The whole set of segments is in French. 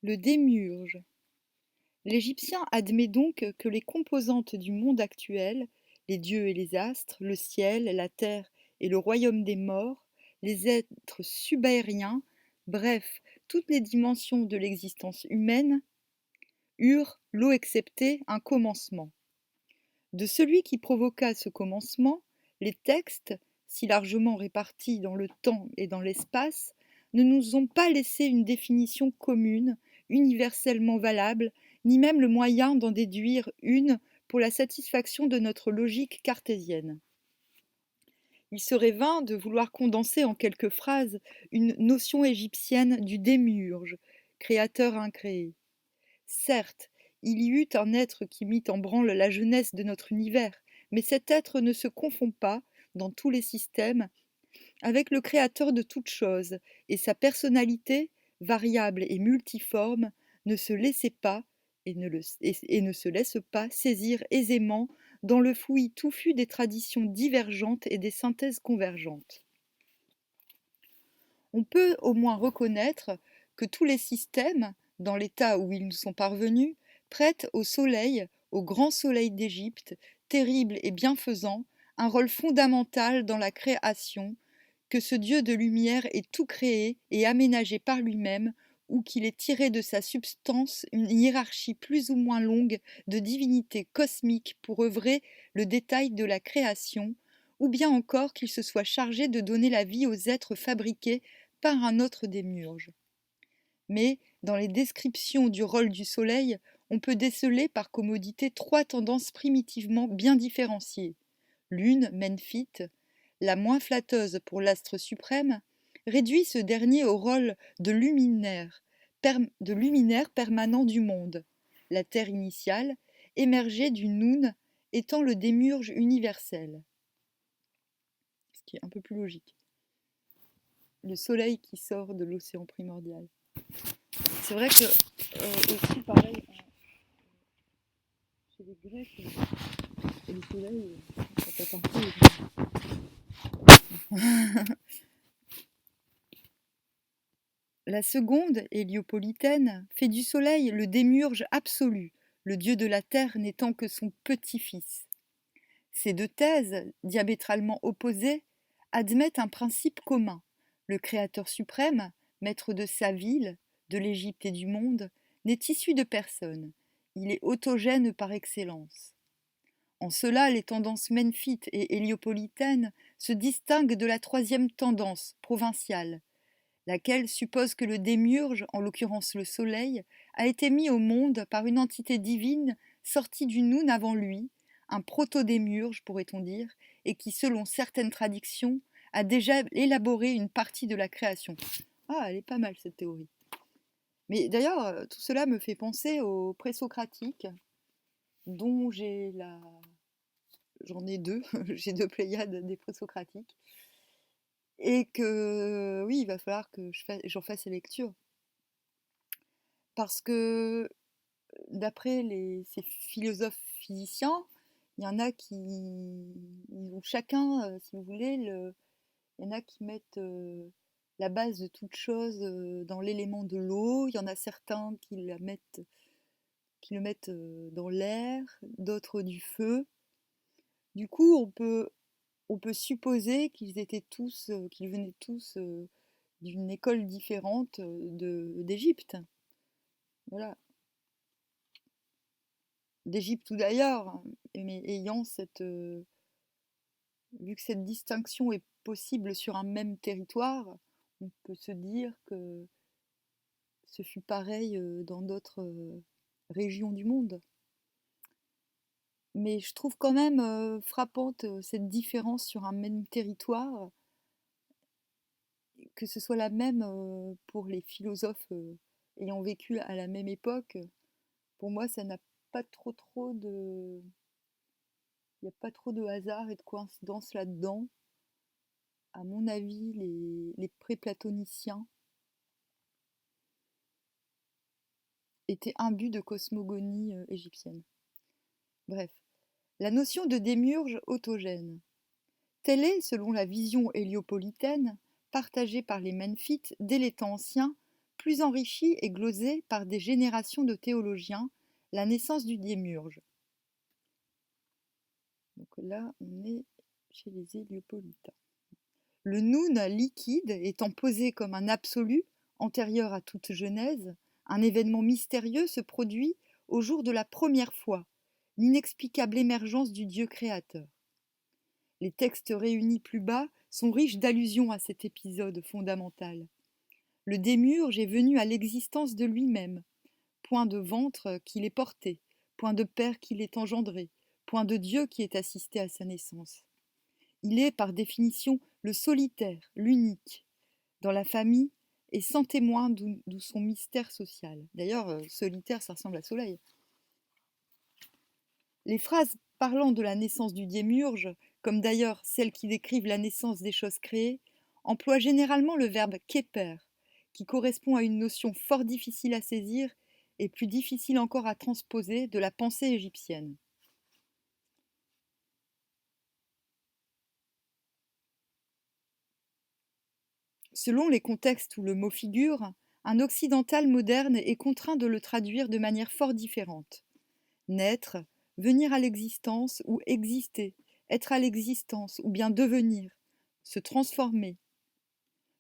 Le démiurge. L'Égyptien admet donc que les composantes du monde actuel, les dieux et les astres, le ciel, la terre et le royaume des morts, les êtres subaériens, bref, toutes les dimensions de l'existence humaine, eurent, l'eau exceptée, un commencement. De celui qui provoqua ce commencement, les textes, si largement répartis dans le temps et dans l'espace, ne nous ont pas laissé une définition commune, universellement valable, ni même le moyen d'en déduire une pour la satisfaction de notre logique cartésienne. Il serait vain de vouloir condenser en quelques phrases une notion égyptienne du démiurge, créateur incréé. Certes, il y eut un être qui mit en branle la jeunesse de notre univers, mais cet être ne se confond pas, dans tous les systèmes, avec le créateur de toutes choses, et sa personnalité, variable et multiforme, ne se laissait pas, et ne se laisse pas, saisir aisément dans le fouillis touffu des traditions divergentes et des synthèses convergentes. On peut au moins reconnaître que tous les systèmes, dans l'état où ils nous sont parvenus, prêtent au soleil, au grand soleil d'Égypte, terrible et bienfaisant, un rôle fondamental dans la création, que ce Dieu de lumière ait tout créé et aménagé par lui-même, ou qu'il ait tiré de sa substance une hiérarchie plus ou moins longue de divinités cosmiques pour œuvrer le détail de la création, ou bien encore qu'il se soit chargé de donner la vie aux êtres fabriqués par un autre démiurge. Mais, dans les descriptions du rôle du soleil, on peut déceler par commodité trois tendances primitivement bien différenciées. L'une, Menphite, la moins flatteuse pour l'astre suprême, réduit ce dernier au rôle de luminaire permanent du monde, la terre initiale, émergée du Noun, étant le démiurge universel. Ce qui est un peu plus logique. Le soleil qui sort de l'océan primordial. C'est vrai que aussi pareil chez les Grecs, le soleil, ça fait partie. La seconde, héliopolitaine, fait du soleil le démiurge absolu, le dieu de la terre n'étant que son petit-fils. Ces deux thèses, diamétralement opposées, admettent un principe commun. Le Créateur suprême, maître de sa ville, de l'Égypte et du monde, n'est issu de personne. Il est autogène par excellence. En cela, les tendances menphites et héliopolitaines se distinguent de la troisième tendance, provinciale, laquelle suppose que le démiurge, en l'occurrence le soleil, a été mis au monde par une entité divine sortie du Noun avant lui, un proto-démiurge, pourrait-on dire, et qui, selon certaines traditions, a déjà élaboré une partie de la création. Ah, elle est pas mal cette théorie. Mais d'ailleurs, tout cela me fait penser aux présocratiques, dont j'en ai deux, j'ai deux pléiades des présocratiques, et que oui, il va falloir que j'en fasse les lectures. Parce que d'après ces philosophes physiciens, il y en a qui ils ont chacun, si vous voulez, il y en a qui mettent la base de toute chose dans l'élément de l'eau, il y en a certains qui le mettent dans l'air, d'autres du feu. Du coup, on peut supposer qu'ils venaient tous d'une école différente d'Égypte. Voilà. D'Égypte ou d'ailleurs, mais vu que cette distinction est possible sur un même territoire, on peut se dire que ce fut pareil dans d'autres régions du monde. Mais je trouve quand même frappante cette différence sur un même territoire, que ce soit la même pour les philosophes ayant vécu à la même époque. Pour moi, ça n'a pas trop de... Il n'y a pas trop de hasard et de coïncidence là-dedans. À mon avis, les pré-platoniciens étaient imbus de cosmogonie égyptienne. Bref, la notion de démiurge autogène. Telle est, selon la vision héliopolitaine, partagée par les Menphites dès les temps anciens, plus enrichie et glosée par des générations de théologiens, la naissance du démiurge. Donc là, on est chez les héliopolitains. Le noun liquide étant posé comme un absolu, antérieur à toute genèse, un événement mystérieux se produit au jour de la première fois, l'inexplicable émergence du Dieu créateur. Les textes réunis plus bas sont riches d'allusions à cet épisode fondamental. Le démiurge est venu à l'existence de lui-même, point de ventre qu'il est porté, point de père qu'il est engendré, point de Dieu qui est assisté à sa naissance. Il est, par définition, le solitaire, l'unique, dans la famille et sans témoin d'où son mystère social. D'ailleurs, solitaire, ça ressemble à soleil. Les phrases parlant de la naissance du démiurge, comme d'ailleurs celles qui décrivent la naissance des choses créées, emploient généralement le verbe képer, qui correspond à une notion fort difficile à saisir et plus difficile encore à transposer de la pensée égyptienne. Selon les contextes où le mot figure, un occidental moderne est contraint de le traduire de manière fort différente. Naître, venir à l'existence ou exister, être à l'existence ou bien devenir, se transformer,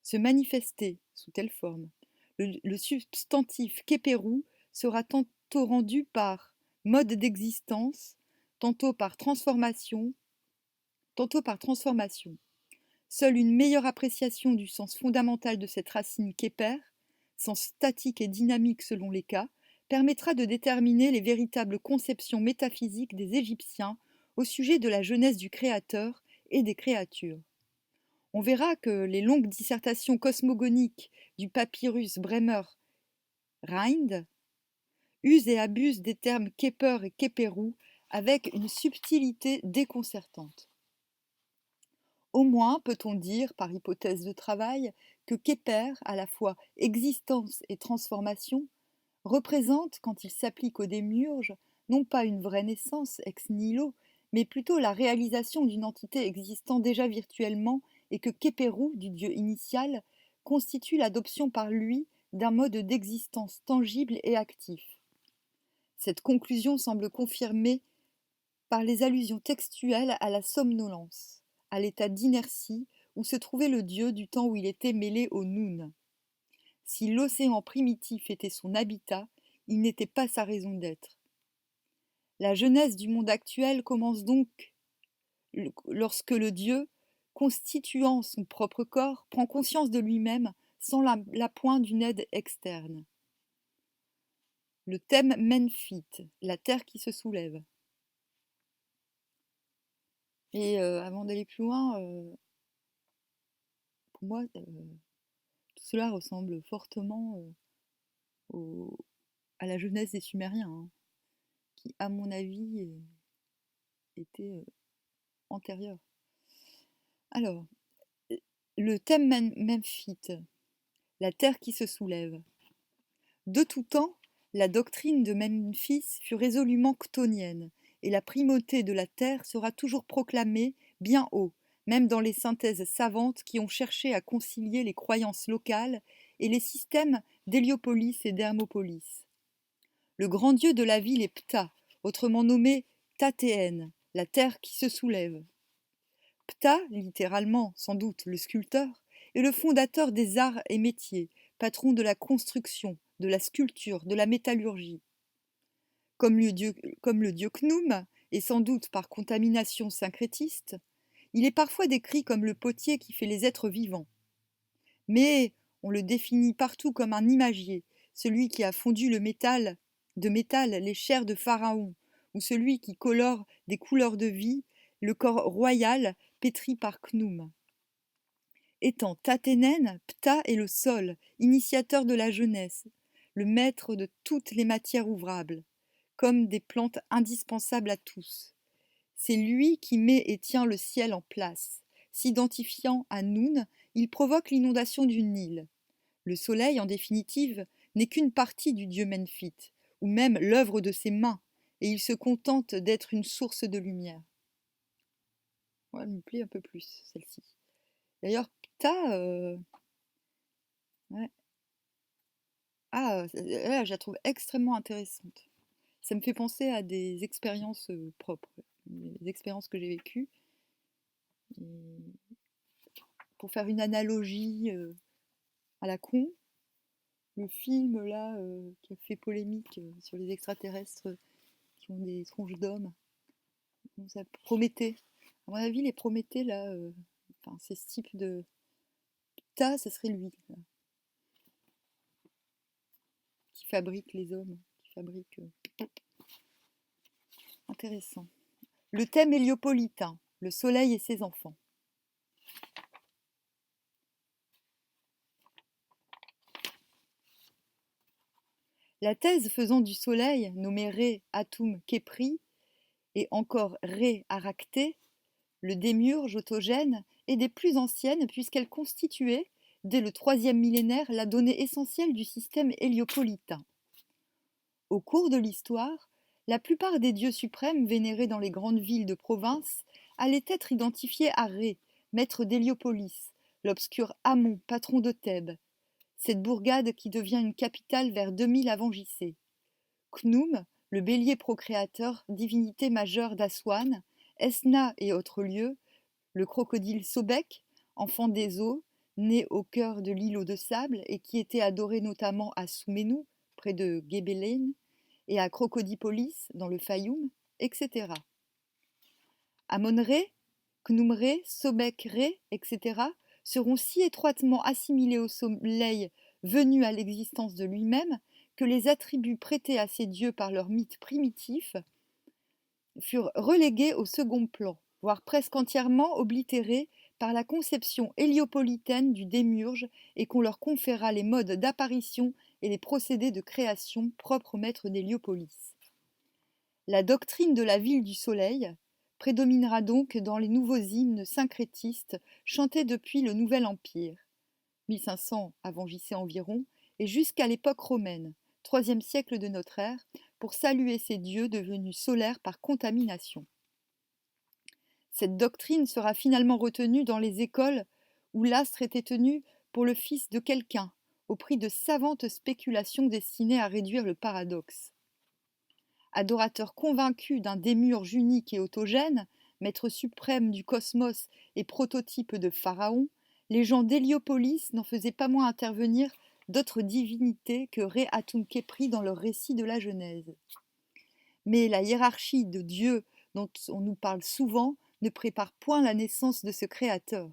se manifester sous telle forme. Le substantif képerou sera tantôt rendu par mode d'existence, tantôt par transformation, tantôt par transformation. Seule une meilleure appréciation du sens fondamental de cette racine képer, sens statique et dynamique selon les cas, permettra de déterminer les véritables conceptions métaphysiques des Égyptiens au sujet de la jeunesse du Créateur et des créatures. On verra que les longues dissertations cosmogoniques du papyrus Bremer Rind usent et abusent des termes Képer et Képerou avec une subtilité déconcertante. Au moins peut-on dire, par hypothèse de travail, que Képer, à la fois existence et transformation, représente, quand il s'applique au démiurge, non pas une vraie naissance ex nihilo, mais plutôt la réalisation d'une entité existant déjà virtuellement et que Képerou, du dieu initial, constitue l'adoption par lui d'un mode d'existence tangible et actif. Cette conclusion semble confirmée par les allusions textuelles à la somnolence, à l'état d'inertie où se trouvait le dieu du temps où il était mêlé au Noun. Si l'océan primitif était son habitat, il n'était pas sa raison d'être. La genèse du monde actuel commence donc lorsque le Dieu, constituant son propre corps, prend conscience de lui-même sans l'appoint d'une aide externe. Le thème Menphite, la terre qui se soulève. Et avant d'aller plus loin, pour moi, tout cela ressemble fortement à la jeunesse des Sumériens, hein, qui, à mon avis, était antérieure. Alors, le thème memphite, la terre qui se soulève. De tout temps, la doctrine de Memphis fut résolument chtonienne, et la primauté de la terre sera toujours proclamée bien haut, même dans les synthèses savantes qui ont cherché à concilier les croyances locales et les systèmes d'Héliopolis et d'Hermopolis. Le grand dieu de la ville est Ptah, autrement nommé Tatéen, la terre qui se soulève. Ptah, littéralement sans doute le sculpteur, est le fondateur des arts et métiers, patron de la construction, de la sculpture, de la métallurgie. Comme le dieu Khnum, et sans doute par contamination syncrétiste, il est parfois décrit comme le potier qui fait les êtres vivants. Mais on le définit partout comme un imagier, celui qui a fondu de métal les chairs de Pharaon, ou celui qui colore des couleurs de vie le corps royal pétri par Khnum. Étant Taténen, Ptah est le sol, initiateur de la jeunesse, le maître de toutes les matières ouvrables, comme des plantes indispensables à tous. C'est lui qui met et tient le ciel en place. S'identifiant à Noun, il provoque l'inondation du Nil. Le soleil, en définitive, n'est qu'une partie du dieu Menphite, ou même l'œuvre de ses mains, et il se contente d'être une source de lumière. Ouais, elle me plaît un peu plus, celle-ci. D'ailleurs, Ptah, ouais, Ah, là, je la trouve extrêmement intéressante. Ça me fait penser à des expériences propres, des expériences que j'ai vécues. Et pour faire une analogie à la con, le film là qui a fait polémique sur les extraterrestres qui ont des tronches d'hommes, ça Prométhée. À mon avis, les Prométhées là, enfin, c'est ce type de tas, ce serait lui là, qui fabrique les hommes, qui fabrique. Intéressant. Le thème héliopolitain, le soleil et ses enfants. La thèse faisant du soleil, nommé Ré Atum Kepri, et encore Ré Aracté, le démiurge autogène, est des plus anciennes puisqu'elle constituait, dès le troisième millénaire, la donnée essentielle du système héliopolitain. Au cours de l'histoire, la plupart des dieux suprêmes vénérés dans les grandes villes de province allaient être identifiés à Ré, maître d'Héliopolis, l'obscur Amon, patron de Thèbes, cette bourgade qui devient une capitale vers 2000 avant J.C. Khnum, le bélier procréateur, divinité majeure d'Aswan, Esna et autres lieux, le crocodile Sobek, enfant des eaux, né au cœur de l'îlot de sable et qui était adoré notamment à Souménou, près de Gebelen, et à Crocodipolis, dans le Fayoum, etc. Amon-Ré, Khnum-Ré, Sobek-Ré, etc. seront si étroitement assimilés au soleil venu à l'existence de lui-même que les attributs prêtés à ces dieux par leur mythe primitif furent relégués au second plan, voire presque entièrement oblitérés par la conception héliopolitaine du démiurge et qu'on leur conféra les modes d'apparition et les procédés de création propres au maître d'Héliopolis. La doctrine de la ville du soleil prédominera donc dans les nouveaux hymnes syncrétistes chantés depuis le Nouvel Empire, 1500 avant J.C. environ, et jusqu'à l'époque romaine, IIIe siècle de notre ère, pour saluer ces dieux devenus solaires par contamination. Cette doctrine sera finalement retenue dans les écoles où l'astre était tenu pour le fils de quelqu'un, au prix de savantes spéculations destinées à réduire le paradoxe. Adorateur convaincu d'un démiurge unique et autogène, maître suprême du cosmos et prototype de Pharaon, les gens d'Héliopolis n'en faisaient pas moins intervenir d'autres divinités que Ré Atum Kepri dans leur récit de la Genèse. Mais la hiérarchie de Dieu dont on nous parle souvent ne prépare point la naissance de ce Créateur.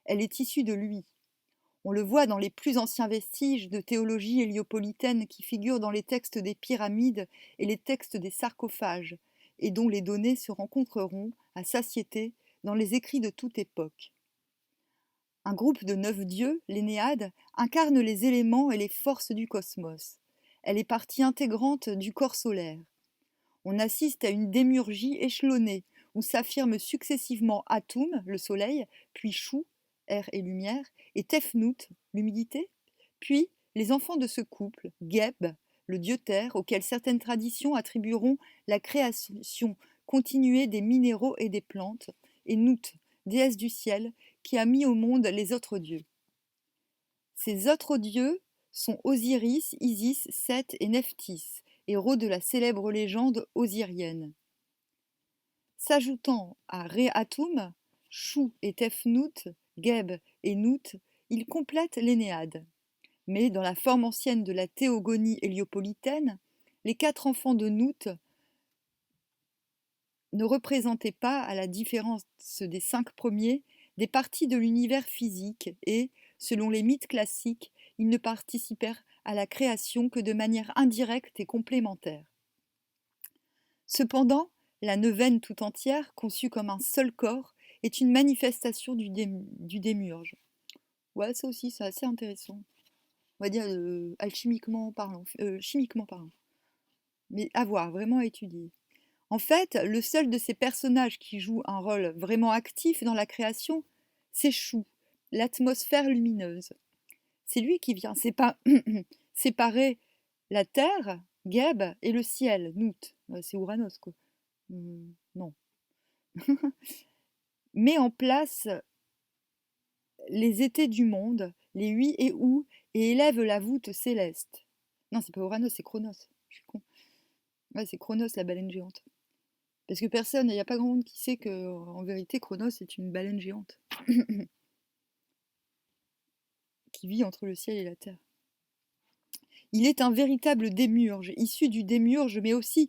Elle est issue de lui. On le voit dans les plus anciens vestiges de théologie héliopolitaine qui figurent dans les textes des pyramides et les textes des sarcophages, et dont les données se rencontreront à satiété dans les écrits de toute époque. Un groupe de 9 dieux, l'Énéade, incarne les éléments et les forces du cosmos. Elle est partie intégrante du corps solaire. On assiste à une démiurgie échelonnée, où s'affirment successivement Atum, le soleil, puis Chou, air et lumière, et Tefnut, l'humidité, puis les enfants de ce couple, Geb, le dieu terre, auquel certaines traditions attribueront la création continuée des minéraux et des plantes, et Nut, déesse du ciel, qui a mis au monde les autres dieux. Ces autres dieux sont Osiris, Isis, Seth et Nephthys, héros de la célèbre légende osirienne. S'ajoutant à Ré-Atum, Chou et Tefnut, Geb et Nut, ils complètent l'Énéade. Mais dans la forme ancienne de la théogonie héliopolitaine, les 4 enfants de Nut ne représentaient pas, à la différence des 5 premiers, des parties de l'univers physique et, selon les mythes classiques, ils ne participèrent à la création que de manière indirecte et complémentaire. Cependant, la neuvaine tout entière, conçue comme un seul corps, est une manifestation du démiurge. Ouais, ça aussi, c'est assez intéressant. On va dire alchimiquement parlant, chimiquement parlant. Mais à voir, vraiment à étudier. En fait, le seul de ces personnages qui joue un rôle vraiment actif dans la création, c'est Chou, l'atmosphère lumineuse. C'est lui qui vient séparer la terre, Geb, et le ciel, Nut. C'est Ouranos, quoi. Non. Met en place les étés du monde, les huit et août, et élève la voûte céleste. Non, c'est pas Uranos, c'est Chronos. Je suis con. Ouais, c'est Chronos, la baleine géante. Parce que personne, il n'y a pas grand monde qui sait que, en vérité, Chronos est une baleine géante qui vit entre le ciel et la terre. Il est un véritable démiurge, issu du démiurge, mais aussi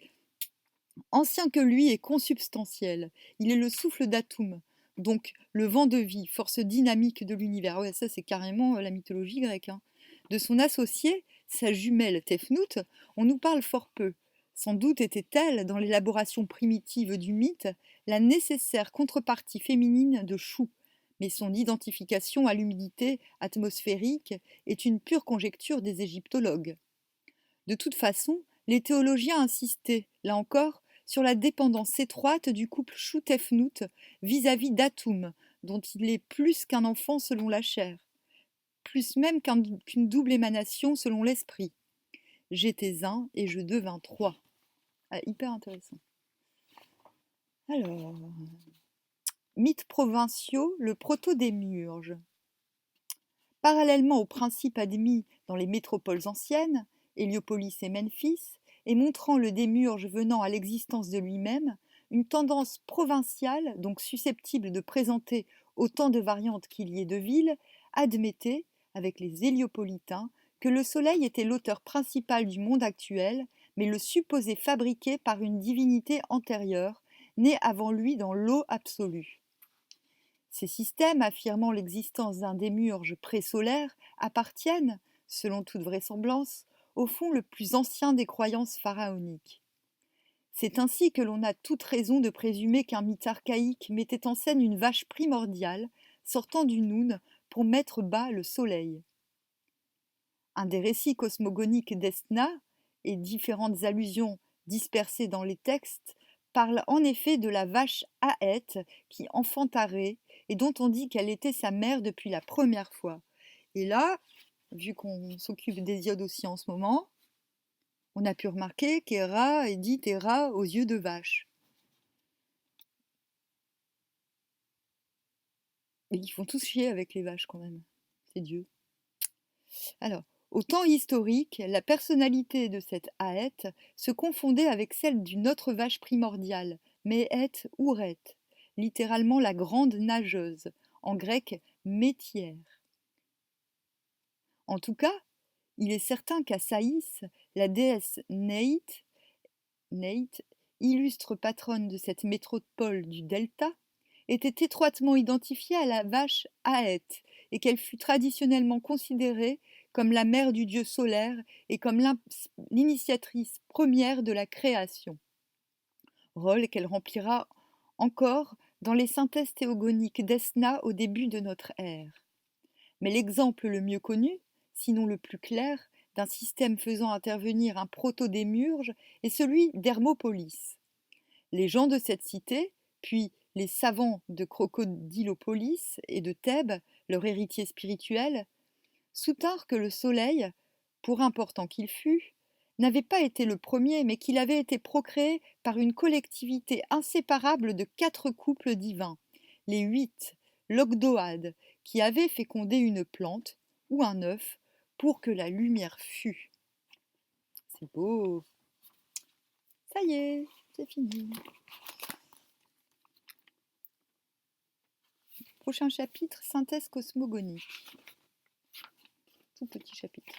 ancien que lui et consubstantiel. Il est le souffle d'Atoum, donc le vent de vie, force dynamique de l'univers. Ouais, ça c'est carrément la mythologie grecque, hein. De son associé, sa jumelle Tefnout, on nous parle fort peu. Sans doute était-elle, dans l'élaboration primitive du mythe, la nécessaire contrepartie féminine de Chou, mais son identification à l'humidité atmosphérique est une pure conjecture des égyptologues. De toute façon, les théologiens insistaient, là encore, sur la dépendance étroite du couple Chou-Tefnout vis-à-vis d'Atoum, dont il est plus qu'un enfant selon la chair, plus même qu'une double émanation selon l'esprit. J'étais un et je devins trois. Ah, hyper intéressant. Alors, mythes provinciaux, le proto-démiurge. Parallèlement aux principes admis dans les métropoles anciennes, Héliopolis et Memphis, et montrant le démiurge venant à l'existence de lui-même, une tendance provinciale, donc susceptible de présenter autant de variantes qu'il y ait de villes, admettait, avec les Héliopolitains, que le Soleil était l'auteur principal du monde actuel, mais le supposé fabriqué par une divinité antérieure, née avant lui dans l'eau absolue. Ces systèmes affirmant l'existence d'un démiurge présolaire appartiennent, selon toute vraisemblance, au fond le plus ancien des croyances pharaoniques. C'est ainsi que l'on a toute raison de présumer qu'un mythe archaïque mettait en scène une vache primordiale sortant du Noun pour mettre bas le soleil. Un des récits cosmogoniques d'Esna, et différentes allusions dispersées dans les textes, parlent en effet de la vache Aët qui enfantarait et dont on dit qu'elle était sa mère depuis la première fois. Et là, vu qu'on s'occupe d'Hésiode aussi en ce moment, on a pu remarquer qu'Héra est dite Héra aux yeux de vache. Et ils font tous chier avec les vaches quand même. C'est Dieu. Alors, au temps historique, la personnalité de cette Aët se confondait avec celle d'une autre vache primordiale, Méhét Ouret, littéralement la grande nageuse, en grec métière. En tout cas, il est certain qu'à Saïs, la déesse Neit, illustre patronne de cette métropole du delta, était étroitement identifiée à la vache Aët et qu'elle fut traditionnellement considérée comme la mère du dieu solaire et comme l'initiatrice première de la création, rôle qu'elle remplira encore dans les synthèses théogoniques d'Esna au début de notre ère. Mais l'exemple le mieux connu, sinon le plus clair, d'un système faisant intervenir un proto-démiurge est celui d'Hermopolis. Les gens de cette cité, puis les savants de Crocodilopolis et de Thèbes, leur héritier spirituel, soutinrent que le soleil, pour important qu'il fût, n'avait pas été le premier, mais qu'il avait été procréé par une collectivité inséparable de 4 couples divins, les 8 Logdoades, qui avaient fécondé une plante ou un œuf pour que la lumière fût. C'est beau. Ça y est, c'est fini. Prochain chapitre, synthèse cosmogonique. Tout petit chapitre.